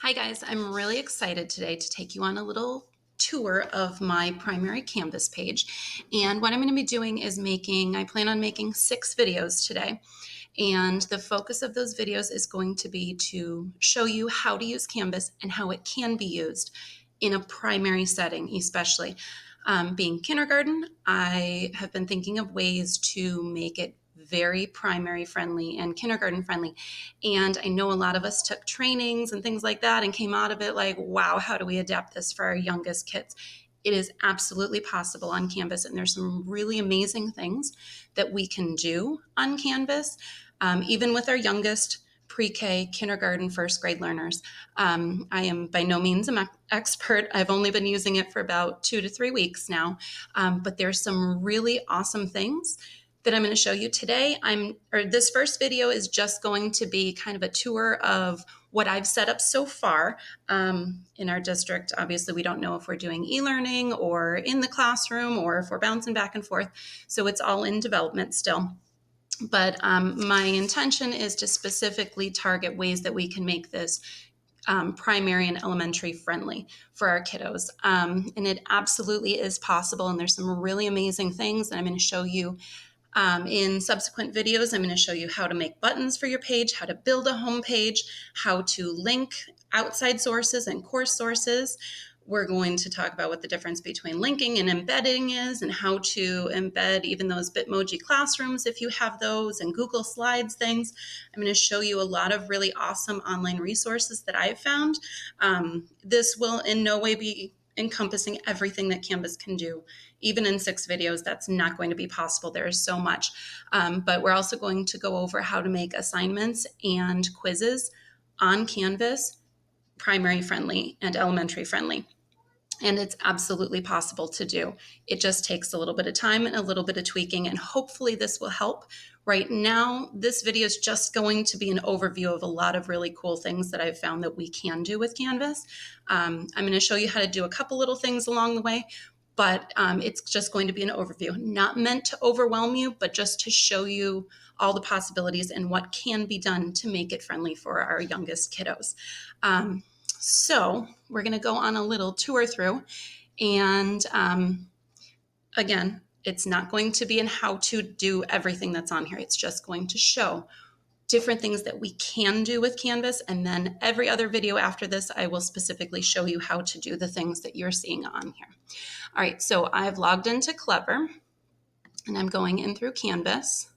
Hi guys, I'm really excited today to take you on a little tour of my primary Canvas page. And what I'm going to be doing is I plan on making 6 videos today. And the focus of those videos is going to be to show you how to use Canvas and how it can be used in a primary setting, especially. Being kindergarten, I have been thinking of ways to make it very primary friendly and kindergarten friendly. And I know a lot of us took trainings and things like that and came out of it like, wow, how do we adapt this for our youngest kids? It is absolutely possible on Canvas, and there's some really amazing things that we can do on Canvas, even with our youngest pre-K, kindergarten, first grade learners. I am by no means an expert. I've only been using it for about 2 to 3 weeks now, but there's some really awesome things that I'm going to show you today. This first video is just going to be kind of a tour of what I've set up so far in our district. Obviously, we don't know if we're doing e-learning or in the classroom or if we're bouncing back and forth. So it's all in development still. But my intention is to specifically target ways that we can make this primary and elementary friendly for our kiddos. And it absolutely is possible. And there's some really amazing things that I'm going to show you in subsequent videos. I'm going to show you how to make buttons for your page, how to build a home page, how to link outside sources and course sources. We're going to talk about what the difference between linking and embedding is and how to embed even those Bitmoji Classrooms if you have those and Google Slides things. I'm going to show you a lot of really awesome online resources that I've found. This will in no way be encompassing everything that Canvas can do. Even in 6 videos, that's not going to be possible. There is so much. But we're also going to go over how to make assignments and quizzes on Canvas primary friendly and elementary friendly. And it's absolutely possible to do. It just takes a little bit of time and a little bit of tweaking, and hopefully this will help. Right now, this video is just going to be an overview of a lot of really cool things that I've found that we can do with Canvas. I'm going to show you how to do a couple little things along the way, but it's just going to be an overview, not meant to overwhelm you, but just to show you all the possibilities and what can be done to make it friendly for our youngest kiddos. So we're going to go on a little tour through. And again, it's not going to be in how to do everything that's on here. It's just going to show different things that we can do with Canvas. And then every other video after this, I will specifically show you how to do the things that you're seeing on here. All right, so I've logged into Clever and I'm going in through Canvas.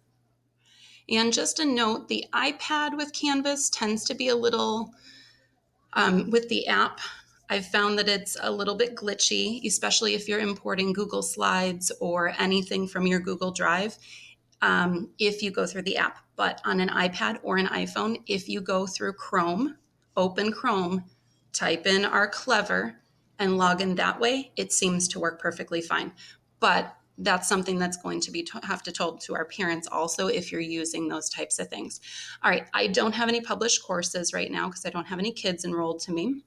And just a note, the iPad with Canvas tends to be a little, with the app, I've found that it's a little bit glitchy, especially if you're importing Google Slides or anything from your Google Drive, if you go through the app. But on an iPad or an iPhone, if you go through Chrome, open Chrome, type in our Clever, and log in that way, it seems to work perfectly fine. But that's something that's going to be have to told to our parents also if you're using those types of things. All right, I don't have any published courses right now because I don't have any kids enrolled to me.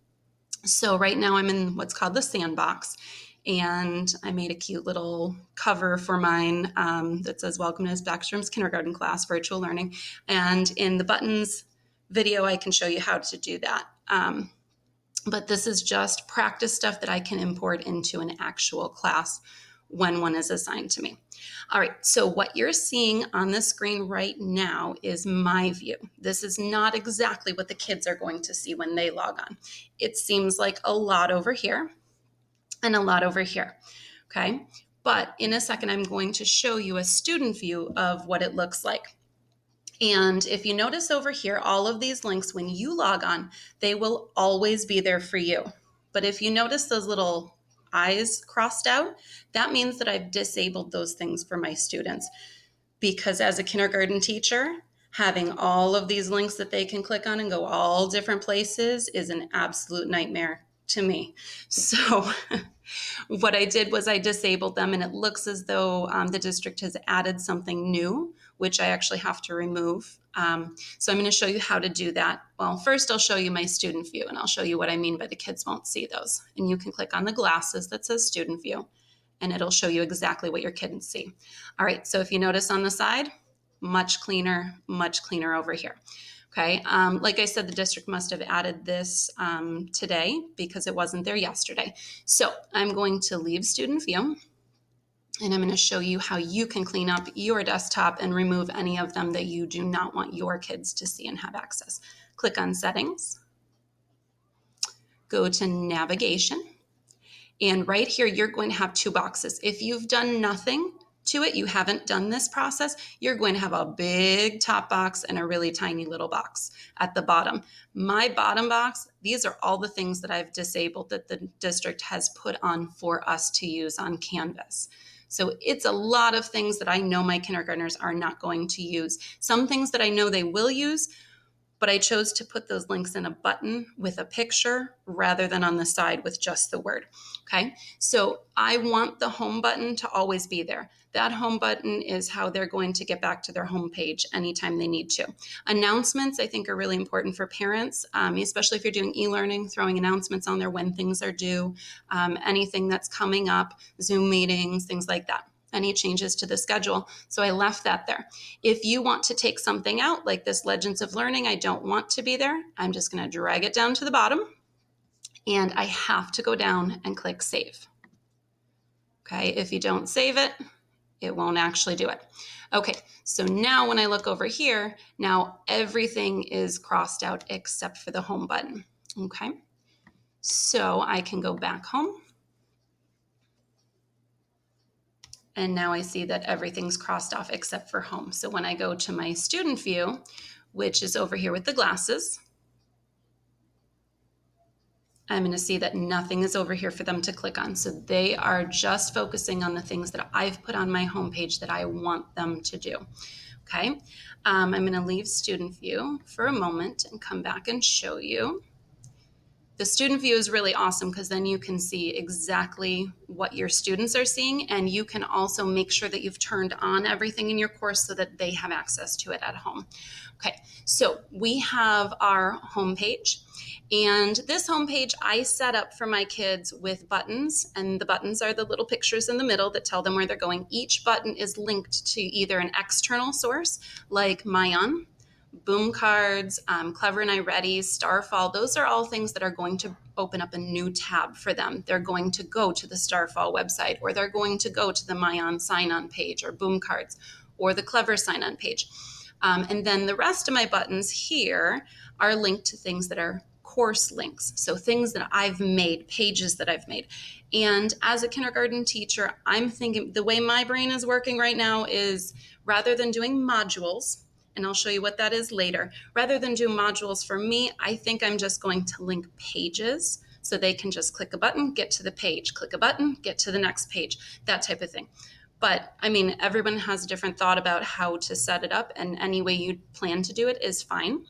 So right now I'm in what's called the sandbox, and I made a cute little cover for mine that says welcome to Ms. Backstrom's kindergarten class, virtual learning. And in the buttons video, I can show you how to do that. But this is just practice stuff that I can import into an actual class when one is assigned to me. All right, so what you're seeing on the screen right now is my view. This is not exactly what the kids are going to see when they log on. It seems like a lot over here and a lot over here, okay? But in a second, I'm going to show you a student view of what it looks like. And if you notice over here, all of these links, when you log on, they will always be there for you. But if you notice those little eyes crossed out, that means that I've disabled those things for my students. Because as a kindergarten teacher, having all of these links that they can click on and go all different places is an absolute nightmare to me. So what I did was I disabled them, and it looks as though the district has added something new, which I actually have to remove. So I'm going to show you how to do that. Well, first I'll show you my student view, and I'll show you what I mean by the kids won't see those. And you can click on the glasses that says student view, and it'll show you exactly what your kids see. All right, so if you notice on the side, much cleaner over here. Okay, like I said, the district must have added this today because it wasn't there yesterday. So I'm going to leave student view, and I'm going to show you how you can clean up your desktop and remove any of them that you do not want your kids to see and have access. Click on settings, go to navigation, and right here, you're going to have two boxes. If you've done nothing to it, you haven't done this process, you're going to have a big top box and a really tiny little box at the bottom. My bottom box, these are all the things that I've disabled that the district has put on for us to use on Canvas. So it's a lot of things that I know my kindergartners are not going to use. Some things that I know they will use, but I chose to put those links in a button with a picture rather than on the side with just the word. Okay, so I want the home button to always be there. That home button is how they're going to get back to their home page anytime they need to. Announcements, I think, are really important for parents, especially if you're doing e-learning, throwing announcements on there when things are due, anything that's coming up, Zoom meetings, things like that. Any changes to the schedule. So I left that there. If you want to take something out, like this Legends of Learning, I don't want to be there. I'm just going to drag it down to the bottom, and I have to go down and click Save. Okay, if you don't save it, it won't actually do it. Okay, so now when I look over here, now everything is crossed out except for the home button. Okay, so I can go back home. And now I see that everything's crossed off except for home. So when I go to my student view, which is over here with the glasses, I'm going to see that nothing is over here for them to click on. So they are just focusing on the things that I've put on my homepage that I want them to do. Okay, I'm going to leave student view for a moment and come back and show you. The student view is really awesome because then you can see exactly what your students are seeing, and you can also make sure that you've turned on everything in your course so that they have access to it at home. Okay, so we have our homepage, and this homepage I set up for my kids with buttons, and the buttons are the little pictures in the middle that tell them where they're going. Each button is linked to either an external source like Mayan, Boom Cards, Clever and iReady, Starfall, those are all things that are going to open up a new tab for them. They're going to go to the Starfall website, or they're going to go to the Mayan sign-on page, or Boom Cards, or the Clever sign-on page. And then the rest of my buttons here are linked to things that are course links. So things that I've made, pages that I've made. And as a kindergarten teacher, I'm thinking the way my brain is working right now is rather than doing modules, and I'll show you what that is later. Rather than do modules for me, I think I'm just going to link pages so they can just click a button, get to the page, click a button, get to the next page, that type of thing. But I mean, everyone has a different thought about how to set it up, and any way you plan to do it is fine.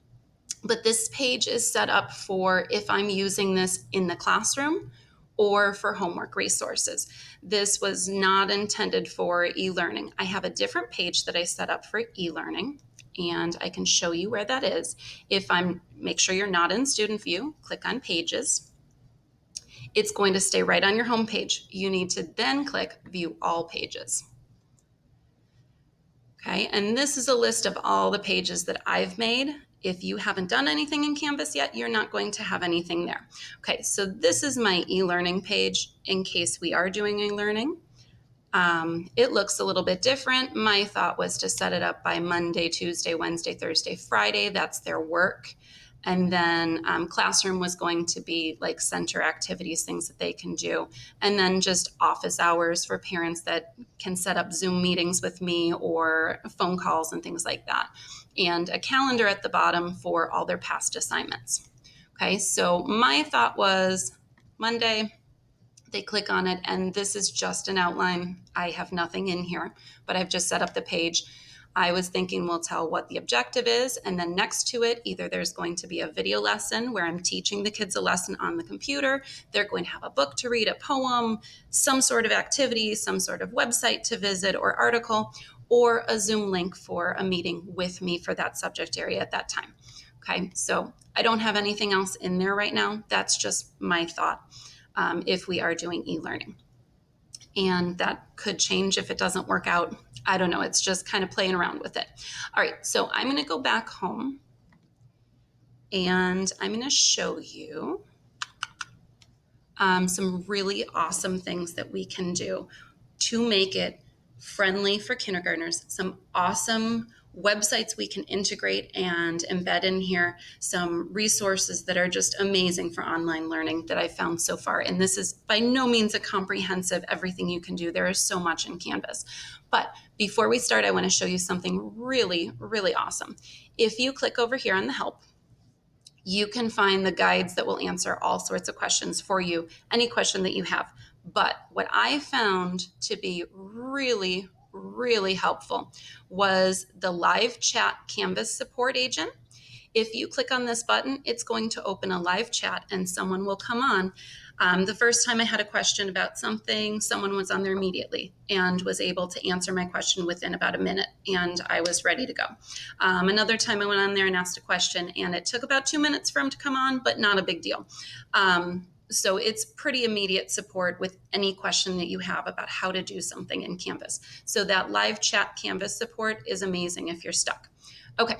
But this page is set up for if I'm using this in the classroom or for homework resources. This was not intended for e-learning. I have a different page that I set up for e-learning, and I can show you where that is. Make sure you're not in student view, click on pages. It's going to stay right on your home page. You need to then click view all pages. Okay, and this is a list of all the pages that I've made. If you haven't done anything in Canvas yet, you're not going to have anything there. Okay, so this is my e-learning page in case we are doing e-learning. It looks a little bit different. My thought was to set it up by Monday, Tuesday, Wednesday, Thursday, Friday. That's their work. And then classroom was going to be like center activities, things that they can do. And then just office hours for parents that can set up Zoom meetings with me or phone calls and things like that. And a calendar at the bottom for all their past assignments. Okay, so my thought was Monday, they click on it, and this is just an outline. I have nothing in here, but I've just set up the page. I was thinking we'll tell what the objective is, and then next to it, either there's going to be a video lesson where I'm teaching the kids a lesson on the computer, they're going to have a book to read, a poem, some sort of activity, some sort of website to visit or article, or a Zoom link for a meeting with me for that subject area at that time. Okay, so I don't have anything else in there right now. That's just my thought. If we are doing e-learning. And that could change if it doesn't work out. I don't know. It's just kind of playing around with it. All right, so I'm going to go back home. and I'm going to show you some really awesome things that we can do to make it friendly for kindergartners. Some awesome websites we can integrate and embed in here, some resources that are just amazing for online learning that I've found so far. And this is by no means a comprehensive everything you can do. There is so much in Canvas. But before we start, I want to show you something really, really awesome. If you click over here on the help, you can find the guides that will answer all sorts of questions for you, any question that you have. But what I found to be really, really helpful was the live chat Canvas support agent. If you click on this button, it's going to open a live chat and someone will come on. The first time I had a question about something, someone was on there immediately and was able to answer my question within about a minute, and I was ready to go. Another time I went on there and asked a question, and it took about 2 minutes for him to come on, but not a big deal. So it's pretty immediate support with any question that you have about how to do something in Canvas. So that live chat Canvas support is amazing if you're stuck. Okay.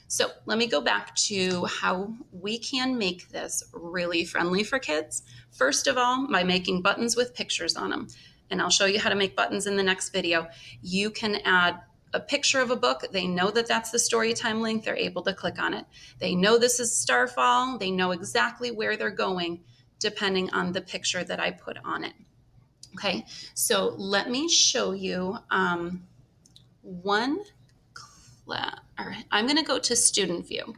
So let me go back to how we can make this really friendly for kids. First of all, by making buttons with pictures on them. And I'll show you how to make buttons in the next video. You can add a picture of a book. They know that that's the story time link. They're able to click on it. They know this is Starfall. They know exactly where they're going depending on the picture that I put on it. Okay, so let me show you one. All right, I'm going to go to student view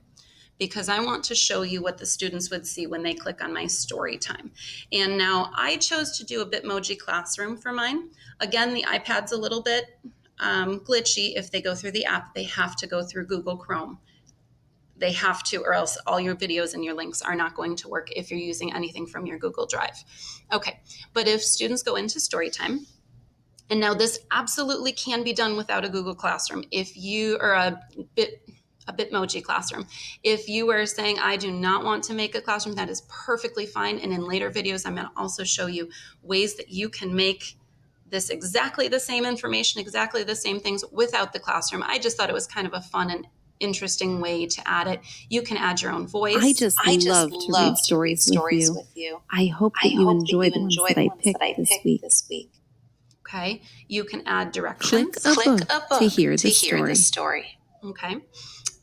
because I want to show you what the students would see when they click on my story time. And now I chose to do a Bitmoji Classroom for mine. Again, the iPad's a little bit glitchy. If they go through the app, they have to go through Google Chrome. They have to, or else all your videos and your links are not going to work if you're using anything from your Google Drive. Okay, but if students go into story time, and now this absolutely can be done without a Google Classroom. If you are a Bitmoji Classroom, if you are saying, I do not want to make a classroom, that is perfectly fine. And in later videos, I'm going to also show you ways that you can make this exactly the same information, exactly the same things without the classroom. I just thought it was kind of a fun and interesting way to add it. You can add your own voice. I just love to read stories with you. I hope that you enjoy the ones that I picked this week. Okay, you can add directions. Click a book to hear the story. Okay,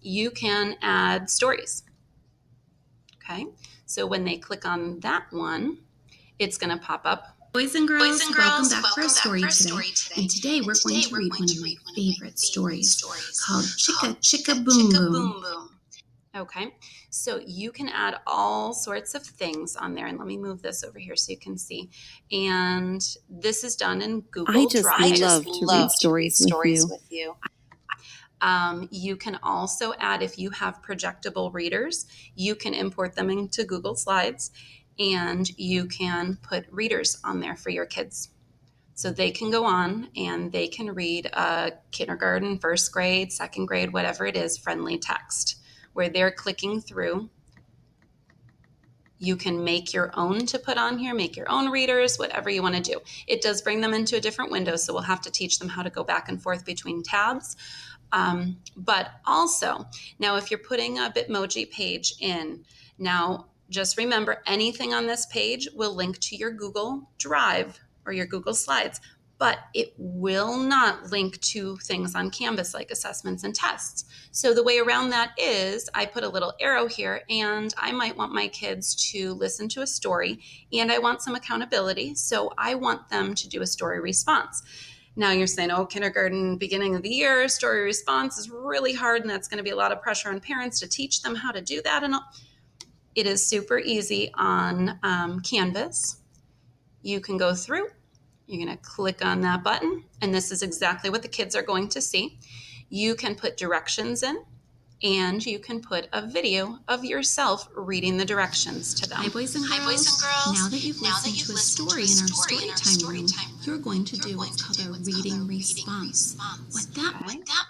you can add stories. Okay, so when they click on that one, it's going to pop up. Boys and girls, welcome back for a story today. And today we're going to read one of my favorite stories called Chicka Chicka Boom Boom. Okay, so you can add all sorts of things on there. And let me move this over here so you can see. And this is done in Google Drive. I just love to read stories with you. You can also add, if you have projectable readers, you can import them into Google Slides, and you can put readers on there for your kids. So they can go on and they can read a kindergarten, first grade, second grade, whatever it is, friendly text, where they're clicking through. You can make your own to put on here, make your own readers, whatever you want to do. It does bring them into a different window, so we'll have to teach them how to go back and forth between tabs. But also, now if you're putting a Bitmoji page in, now just remember anything on this page will link to your Google Drive or your Google Slides, but it will not link to things on Canvas like assessments and tests. So the way around that is I put a little arrow here, and I might want my kids to listen to a story, and I want some accountability. So I want them to do a story response. Now you're saying, oh, kindergarten, beginning of the year, story response is really hard, and that's going to be a lot of pressure on parents to teach them how to do that. And all. It is super easy on Canvas. You can go through. You're going to click on that button, and this is exactly what the kids are going to see. You can put directions in, and you can put a video of yourself reading the directions to them. Hi, boys and girls. Now that you've listened to a story in our story time room, you're going to do what's called a reading response. What that?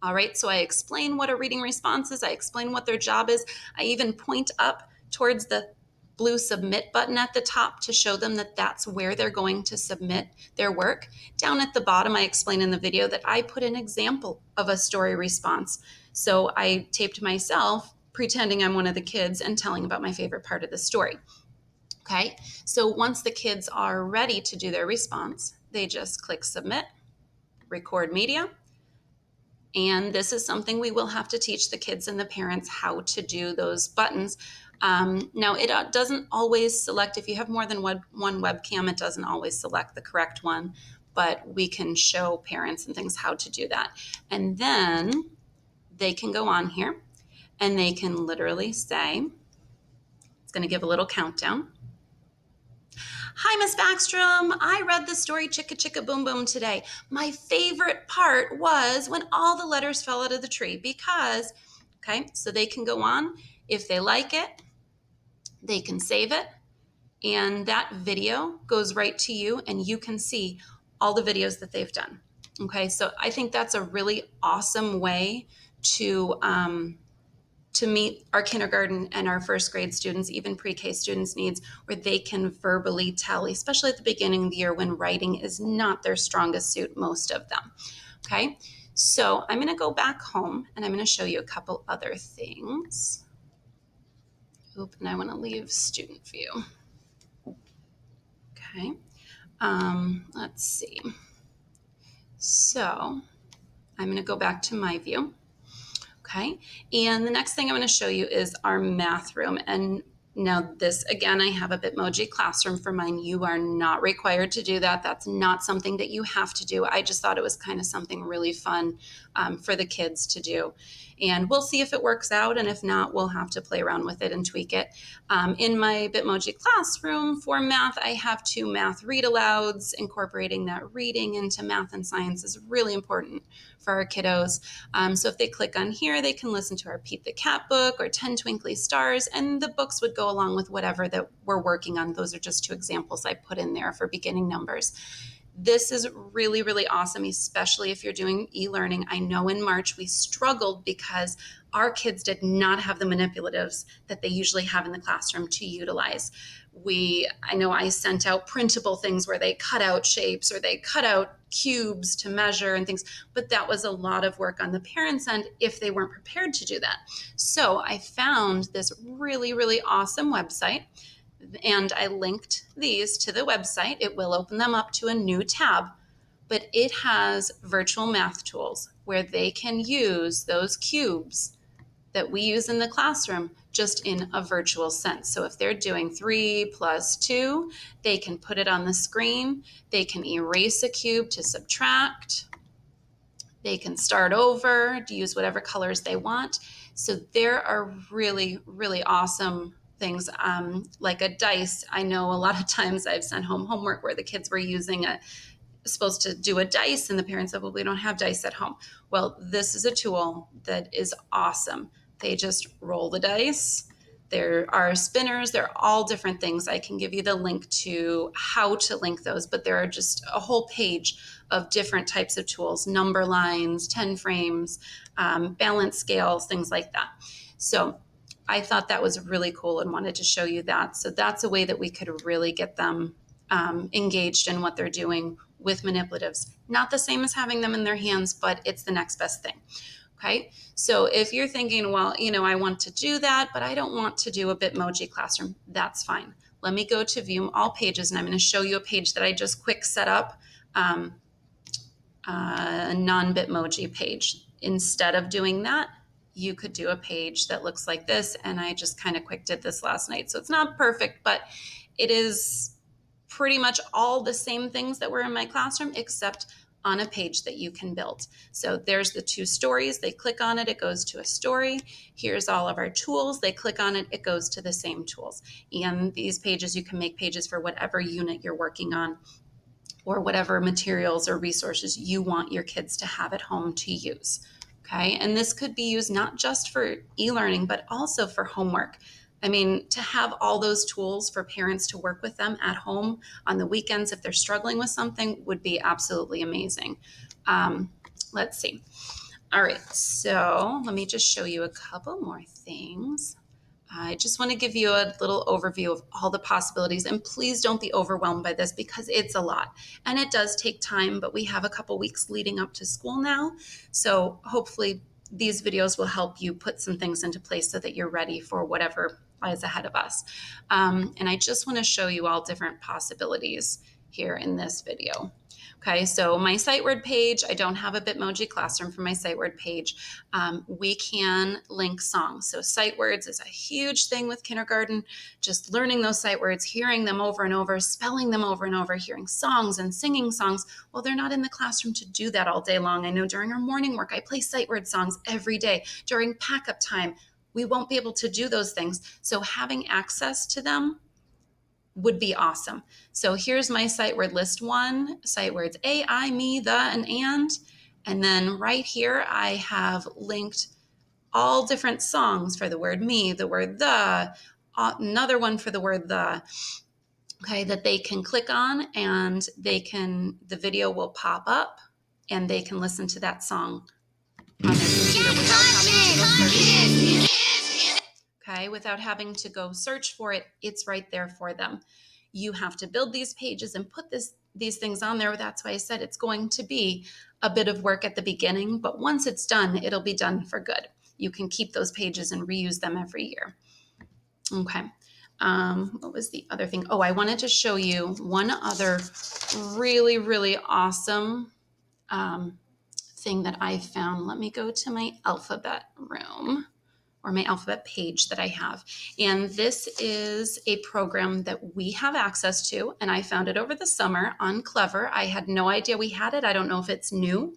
All right, so I explain what a reading response is. I explain what their job is. I even point up towards the blue submit button at the top to show them that that's where they're going to submit their work. Down at the bottom, I explain in the video that I put an example of a story response. So I taped myself pretending I'm one of the kids and telling about my favorite part of the story. Okay, so once the kids are ready to do their response, they just click submit, record media, and this is something we will have to teach the kids and the parents how to do those buttons. Now, it doesn't always select, if you have more than one webcam, it doesn't always select the correct one, but we can show parents and things how to do that. And then they can go on here and they can literally say, it's going to give a little countdown. Hi, Miss Backstrom. I read the story Chicka Chicka Boom Boom today. My favorite part was when all the letters fell out of the tree because, okay, so they can go on. If they like it, they can save it. And that video goes right to you and you can see all the videos that they've done. Okay, so I think that's a really awesome way to meet our kindergarten and our first grade students, even pre-K students' needs, where they can verbally tell, especially at the beginning of the year when writing is not their strongest suit, most of them. Okay, so I'm going to go back home and I'm going to show you a couple other things. Oop, and I want to leave student view. Okay, let's see. So I'm going to go back to my view. Okay, and the next thing I'm going to show you is our math room. And now this, again, I have a Bitmoji Classroom for mine. You are not required to do that. That's not something that you have to do. I just thought it was kind of something really fun for the kids to do. And we'll see if it works out. And if not, we'll have to play around with it and tweak it. In my Bitmoji Classroom for math, I have 2 math read alouds. Incorporating that reading into math and science is really important for our kiddos. So if they click on here, they can listen to our Pete the Cat book or 10 Twinkly Stars, and the books would go along with whatever that we're working on. Those are just 2 examples I put in there for beginning numbers. This is really, really awesome, especially if you're doing e-learning. I know in March we struggled because our kids did not have the manipulatives that they usually have in the classroom to utilize. I know I sent out printable things where they cut out shapes or they cut out cubes to measure and things, but that was a lot of work on the parents' end if they weren't prepared to do that. So I found this really, really awesome website and I linked these to the website. It will open them up to a new tab, but it has virtual math tools where they can use those cubes that we use in the classroom just in a virtual sense. So if they're doing 3 plus 2, they can put it on the screen. They can erase a cube to subtract. They can start over, to use whatever colors they want. So there are really, really awesome things like a dice. I know a lot of times I've sent home homework where the kids were supposed to do a dice and the parents said, well, we don't have dice at home. Well, this is a tool that is awesome. They just roll the dice. There are spinners. There are all different things. I can give you the link to how to link those, but there are just a whole page of different types of tools, number lines, 10 frames, balance scales, things like that. So I thought that was really cool and wanted to show you that. So that's a way that we could really get them engaged in what they're doing with manipulatives. Not the same as having them in their hands, but it's the next best thing. Okay, so if you're thinking, well, I want to do that, but I don't want to do a Bitmoji Classroom, that's fine. Let me go to view all pages, and I'm going to show you a page that I just quick set up, a non-Bitmoji page. Instead of doing that, you could do a page that looks like this, and I just kind of quick did this last night. So it's not perfect, but it is pretty much all the same things that were in my classroom, except on a page that you can build. So there's the 2 stories. They click on it, it goes to a story. Here's all of our tools. They click on it, it goes to the same tools. And these pages, you can make pages for whatever unit you're working on or whatever materials or resources you want your kids to have at home to use. Okay, and this could be used not just for e-learning, but also for homework. I mean, to have all those tools for parents to work with them at home on the weekends if they're struggling with something would be absolutely amazing. Let's see. All right, so let me just show you a couple more things. I just want to give you a little overview of all the possibilities, and please don't be overwhelmed by this because it's a lot and it does take time, but we have a couple weeks leading up to school now. So hopefully these videos will help you put some things into place so that you're ready for whatever lies ahead of us. And I just want to show you all different possibilities here in this video. Okay, so my sight word page, I don't have a Bitmoji Classroom for my sight word page. We can link songs. So sight words is a huge thing with kindergarten, just learning those sight words, hearing them over and over, spelling them over and over, hearing songs and singing songs. Well, they're not in the classroom to do that all day long. I know during our morning work, I play sight word songs every day. During pack-up time, we won't be able to do those things. So having access to them would be awesome. So here's my sight word list one, sight words a, I, me, the, and. And then right here, I have linked all different songs for the word me, the word the, another one for the word the, okay, that they can click on and the video will pop up and they can listen to that song on their computer without having to go search. Okay, without having to go search for it, it's right there for them. You have to build these pages and put these things on there. That's why I said it's going to be a bit of work at the beginning, but once it's done, it'll be done for good. You can keep those pages and reuse them every year. Okay. What was the other thing? Oh, I wanted to show you one other really, really awesome thing that I found. Let me go to my alphabet room, or my alphabet page that I have. And this is a program that we have access to, and I found it over the summer on Clever. I had no idea we had it. I don't know if it's new,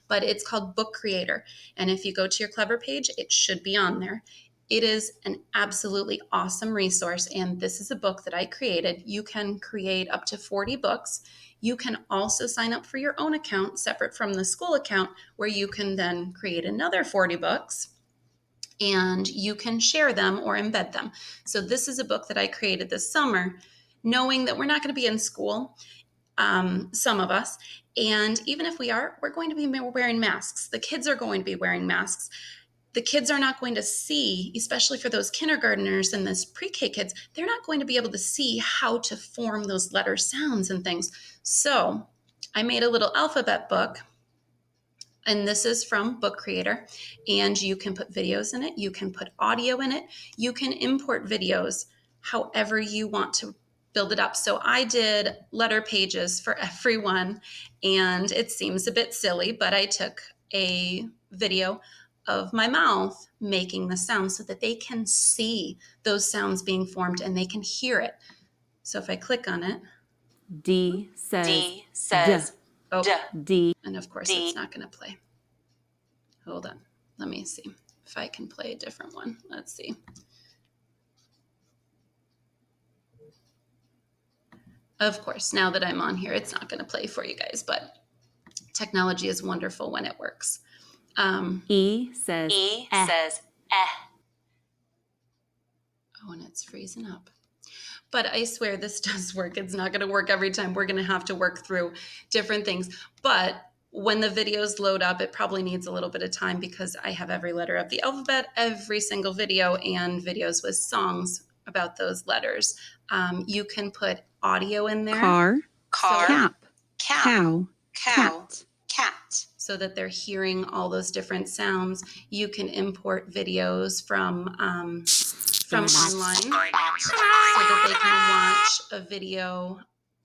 but it's called Book Creator. And if you go to your Clever page, it should be on there. It is an absolutely awesome resource, and this is a book that I created. You can create up to 40 books. You can also sign up for your own account separate from the school account, where you can then create another 40 books and you can share them or embed them. So this is a book that I created this summer, knowing that we're not going to be in school, some of us, and even if we are, we're going to be wearing masks. The kids are going to be wearing masks. The kids are not going to see, especially for those kindergartners and those pre-K kids, they're not going to be able to see how to form those letter sounds and things. So I made a little alphabet book, and this is from Book Creator, and you can put videos in it. You can put audio in it. You can import videos however you want to build it up. So I did letter pages for everyone, and it seems a bit silly, but I took a video of my mouth making the sound so that they can see those sounds being formed and they can hear it. So if I click on it, D says D says D. D. And of course, it's not going to play. Hold on. Let me see if I can play a different one. Let's see. Of course, now that I'm on here, it's not going to play for you guys, but technology is wonderful when it works. E says eh. Oh, and it's freezing up. But I swear this does work. It's not going to work every time. We're going to have to work through different things. But when the videos load up, it probably needs a little bit of time because I have every letter of the alphabet, every single video, and videos with songs about those letters. You can put audio in there. car, So, cap, cow, cat. So that they're hearing all those different sounds. You can import videos from online so that they can watch a video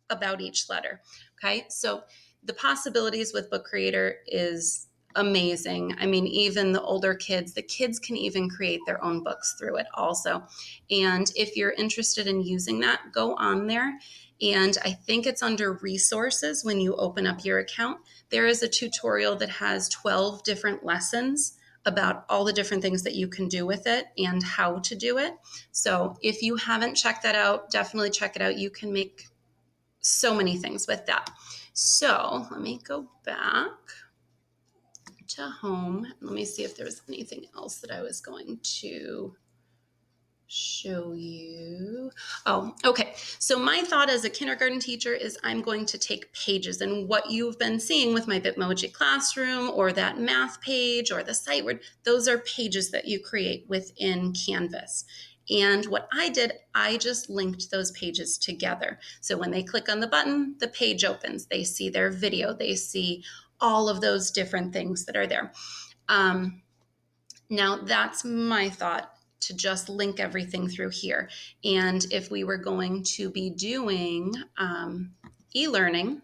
about each letter. Okay, so the possibilities with Book Creator is amazing. I mean, even the older kids, the kids can even create their own books through it also. And if you're interested in using that, go on there. And I think it's under resources when you open up your account. There is a tutorial that has 12 different lessons about all the different things that you can do with it and how to do it. So if you haven't checked that out, definitely check it out. You can make so many things with that. So let me go back to home. Let me see if there was anything else that I was going to show you. Oh, okay. So my thought as a kindergarten teacher is I'm going to take pages, and what you've been seeing with my Bitmoji Classroom or that math page or the sight word, those are pages that you create within Canvas. And what I did, I just linked those pages together. So when they click on the button, the page opens. They see their video. They see all of those different things that are there. Now, that's my thought, to just link everything through here. And if we were going to be doing e-learning,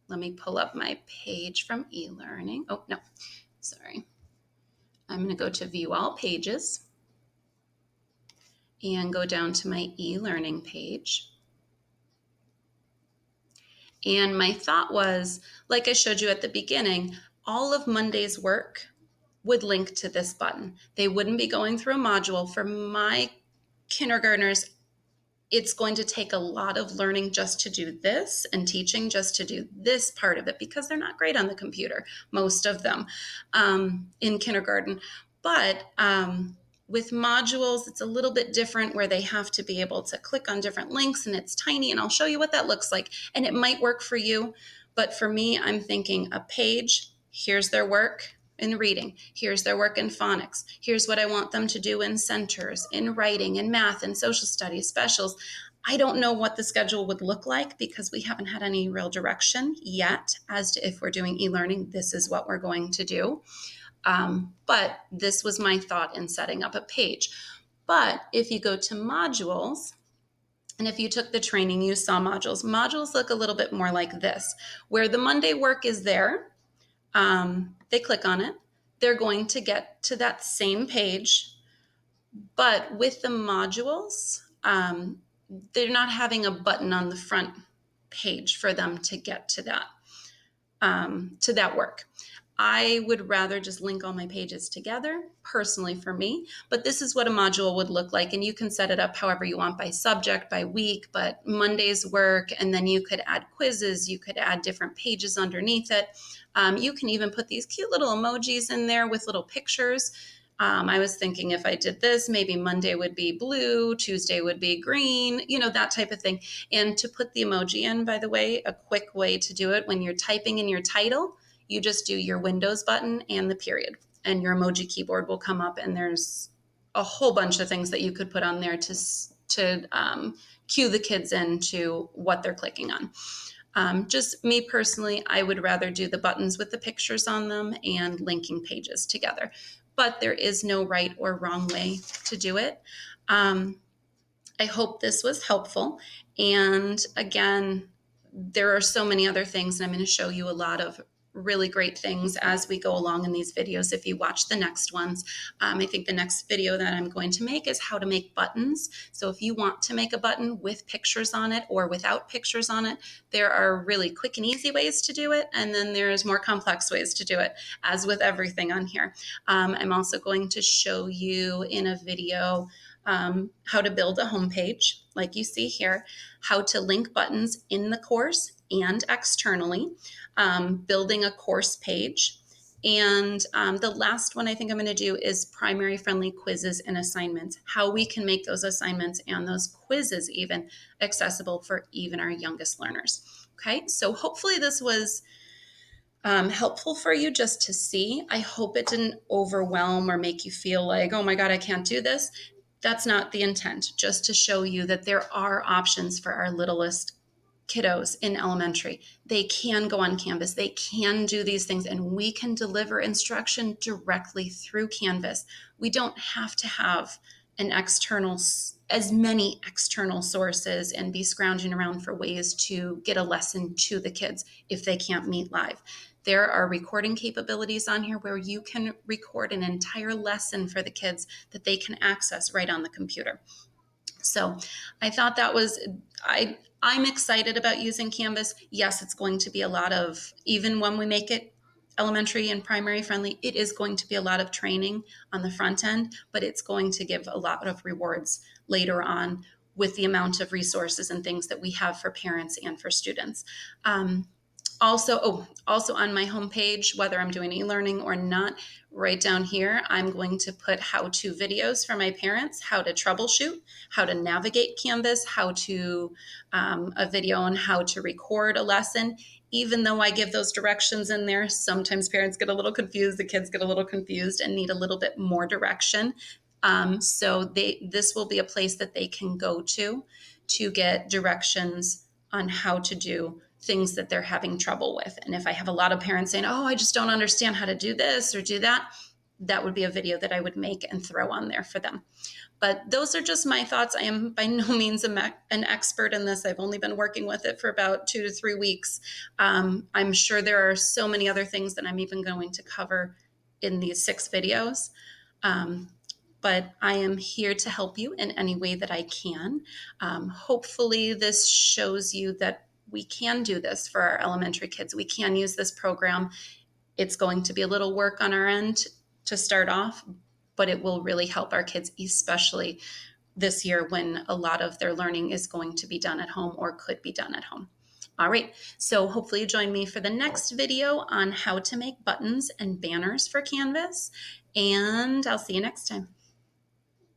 let me pull up my page from e-learning. Oh, no, sorry. I'm going to go to view all pages and go down to my e-learning page. And my thought was, like I showed you at the beginning, all of Monday's work would link to this button. They wouldn't be going through a module. For my kindergartners, it's going to take a lot of learning just to do this, and teaching just to do this part of it, because they're not great on the computer, most of them, in kindergarten. But with modules, it's a little bit different, where they have to be able to click on different links, and it's tiny, and I'll show you what that looks like. And it might work for you, but for me, I'm thinking a page, here's their work in reading, here's their work in phonics, here's what I want them to do in centers, in writing, in math, and social studies, specials. I don't know what the schedule would look like, because we haven't had any real direction yet as to if we're doing e-learning, this is what we're going to do. But this was my thought in setting up a page. But if you go to modules, and if you took the training, you saw modules. Modules look a little bit more like this, where the Monday work is there. They click on it. They're going to get to that same page. But with the modules, they're not having a button on the front page for them to get to that work. I would rather just link all my pages together, personally, for me, but this is what a module would look like. And you can set it up however you want, by subject, by week, but Monday's work, and then you could add quizzes, you could add different pages underneath it. You can even put these cute little emojis in there with little pictures. I was thinking, if I did this, maybe Monday would be blue, Tuesday would be green, that type of thing. And to put the emoji in, by the way, a quick way to do it, when you're typing in your title, you just do your Windows button and the period, and your emoji keyboard will come up, and there's a whole bunch of things that you could put on there to cue the kids into what they're clicking on. Just me personally, I would rather do the buttons with the pictures on them and linking pages together. But there is no right or wrong way to do it. I hope this was helpful. And again, there are so many other things, and I'm going to show you a lot of really great things as we go along in these videos if you watch the next ones. I think the next video that I'm going to make is how to make buttons. So if you want to make a button with pictures on it or without pictures on it, there are really quick and easy ways to do it, and then there's more complex ways to do it, as with everything on here. I'm also going to show you in a video how to build a homepage, like you see here, how to link buttons in the course and externally, building a course page. And the last one I think I'm going to do is primary friendly quizzes and assignments, how we can make those assignments and those quizzes even accessible for even our youngest learners. Okay, so hopefully this was helpful for you just to see. I hope it didn't overwhelm or make you feel like, oh my God, I can't do this. That's not the intent, just to show you that there are options for our littlest kiddos in elementary. They can go on Canvas, they can do these things, and we can deliver instruction directly through Canvas. We don't have to have as many external sources and be scrounging around for ways to get a lesson to the kids if they can't meet live. There are recording capabilities on here where you can record an entire lesson for the kids that they can access right on the computer. So I thought that was, I'm excited about using Canvas. Yes, it's going to be a lot of, even when we make it elementary and primary friendly, it is going to be a lot of training on the front end, but it's going to give a lot of rewards later on with the amount of resources and things that we have for parents and for students. Also on my homepage, whether I'm doing e-learning or not, right down here, I'm going to put how-to videos for my parents, how to troubleshoot, how to navigate Canvas, a video on how to record a lesson. Even though I give those directions in there, sometimes parents get a little confused, the kids get a little confused and need a little bit more direction. So this will be a place that they can go to get directions on how to do things that they're having trouble with. And if I have a lot of parents saying, oh, I just don't understand how to do this or do that, that would be a video that I would make and throw on there for them. But those are just my thoughts. I am by no means an expert in this. I've only been working with it for about 2 to 3 weeks. I'm sure there are so many other things that I'm even going to cover in these 6 videos. But I am here to help you in any way that I can. Hopefully this shows you that we can do this for our elementary kids. We can use this program. It's going to be a little work on our end to start off, but it will really help our kids, especially this year when a lot of their learning is going to be done at home or could be done at home. All right, so hopefully you join me for the next video on how to make buttons and banners for Canvas, and I'll see you next time.